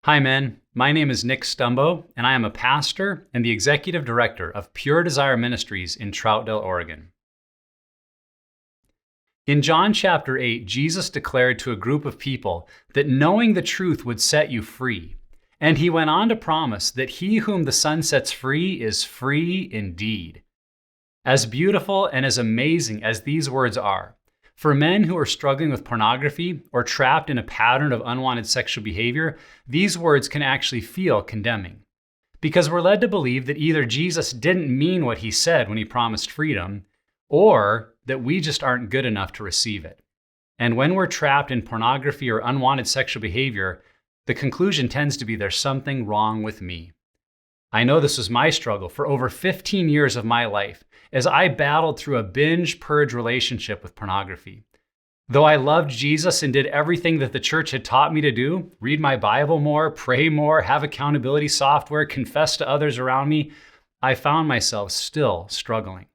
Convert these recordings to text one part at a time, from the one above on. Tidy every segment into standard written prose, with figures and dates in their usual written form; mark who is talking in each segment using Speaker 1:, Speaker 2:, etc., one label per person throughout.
Speaker 1: Hi, men. My name is Nick Stumbo, and I am a pastor and the executive director of Pure Desire Ministries in Troutdale, Oregon. In John chapter 8, Jesus declared to a group of people that knowing the truth would set you free. And he went on to promise that he whom the Son sets free is free indeed. As beautiful and as amazing as these words are, for men who are struggling with pornography or trapped in a pattern of unwanted sexual behavior, these words can actually feel condemning. Because we're led to believe that either Jesus didn't mean what he said when he promised freedom, or that we just aren't good enough to receive it. And when we're trapped in pornography or unwanted sexual behavior, the conclusion tends to be there's something wrong with me. I know this was my struggle for over 15 years of my life as I battled through a binge-purge relationship with pornography. Though I loved Jesus and did everything that the church had taught me to do, read my Bible more, pray more, have accountability software, confess to others around me, I found myself still struggling.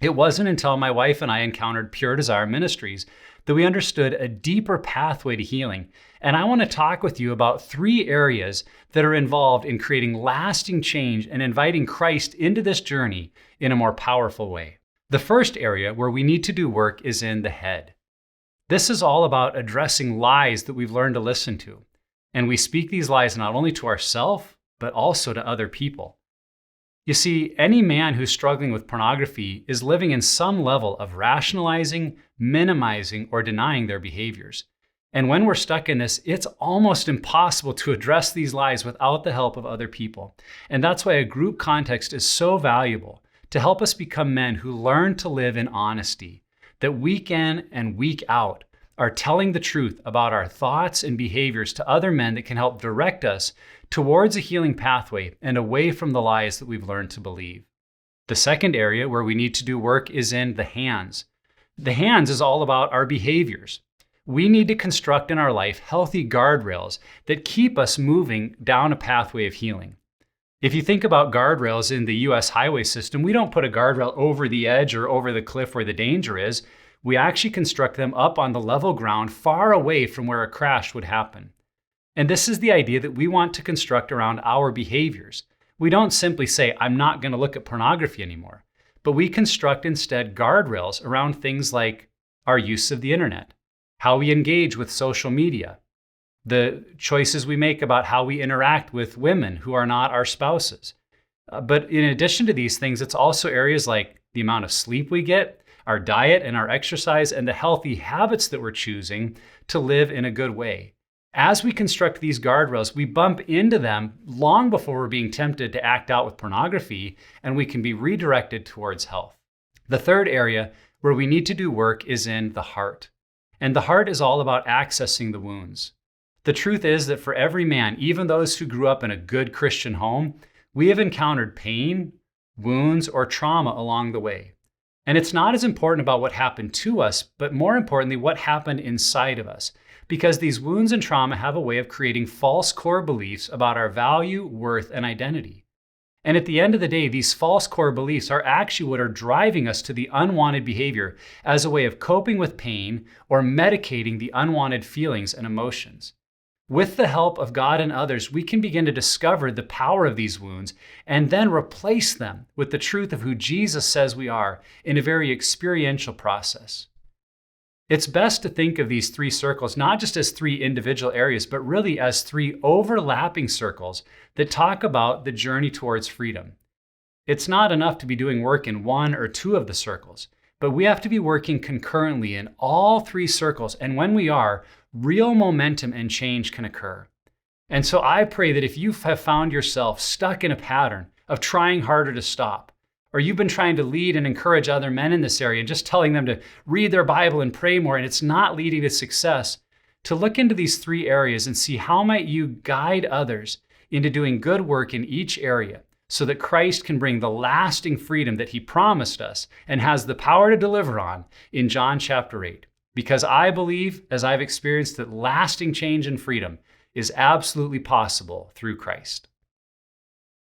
Speaker 1: It wasn't until my wife and I encountered Pure Desire Ministries that we understood a deeper pathway to healing. And I want to talk with you about 3 areas that are involved in creating lasting change and inviting Christ into this journey in a more powerful way. The first area where we need to do work is in the head. This is all about addressing lies that we've learned to listen to. And we speak these lies not only to ourselves, but also to other people. You see, any man who's struggling with pornography is living in some level of rationalizing, minimizing, or denying their behaviors. And when we're stuck in this, it's almost impossible to address these lies without the help of other people. And that's why a group context is so valuable to help us become men who learn to live in honesty, that week in and week out are telling the truth about our thoughts and behaviors to other men that can help direct us towards a healing pathway and away from the lies that we've learned to believe. The second area where we need to do work is in the hands. The hands is all about our behaviors. We need to construct in our life healthy guardrails that keep us moving down a pathway of healing. If you think about guardrails in the US highway system, we don't put a guardrail over the edge or over the cliff where the danger is. We actually construct them up on the level ground far away from where a crash would happen. And this is the idea that we want to construct around our behaviors. We don't simply say, I'm not going to look at pornography anymore, but we construct instead guardrails around things like our use of the internet, how we engage with social media, the choices we make about how we interact with women who are not our spouses. But in addition to these things, it's also areas like the amount of sleep we get, our diet and our exercise, and the healthy habits that we're choosing to live in a good way. As we construct these guardrails, we bump into them long before we're being tempted to act out with pornography, and we can be redirected towards health. The third area where we need to do work is in the heart. And the heart is all about accessing the wounds. The truth is that for every man, even those who grew up in a good Christian home, we have encountered pain, wounds, or trauma along the way. And it's not as important about what happened to us, but more importantly, what happened inside of us. Because these wounds and trauma have a way of creating false core beliefs about our value, worth, and identity. And at the end of the day, these false core beliefs are actually what are driving us to the unwanted behavior as a way of coping with pain or medicating the unwanted feelings and emotions. With the help of God and others, we can begin to discover the power of these wounds and then replace them with the truth of who Jesus says we are in a very experiential process. It's best to think of these 3 circles not just as 3 individual areas, but really as 3 overlapping circles that talk about the journey towards freedom. It's not enough to be doing work in 1 or 2 of the circles, but we have to be working concurrently in all 3 circles. And when we are, real momentum and change can occur. And so I pray that if you have found yourself stuck in a pattern of trying harder to stop, or you've been trying to lead and encourage other men in this area and just telling them to read their Bible and pray more, and it's not leading to success, to look into these 3 areas and see how might you guide others into doing good work in each area so that Christ can bring the lasting freedom that he promised us and has the power to deliver on in John chapter 8. Because I believe, as I've experienced, that lasting change and freedom is absolutely possible through Christ.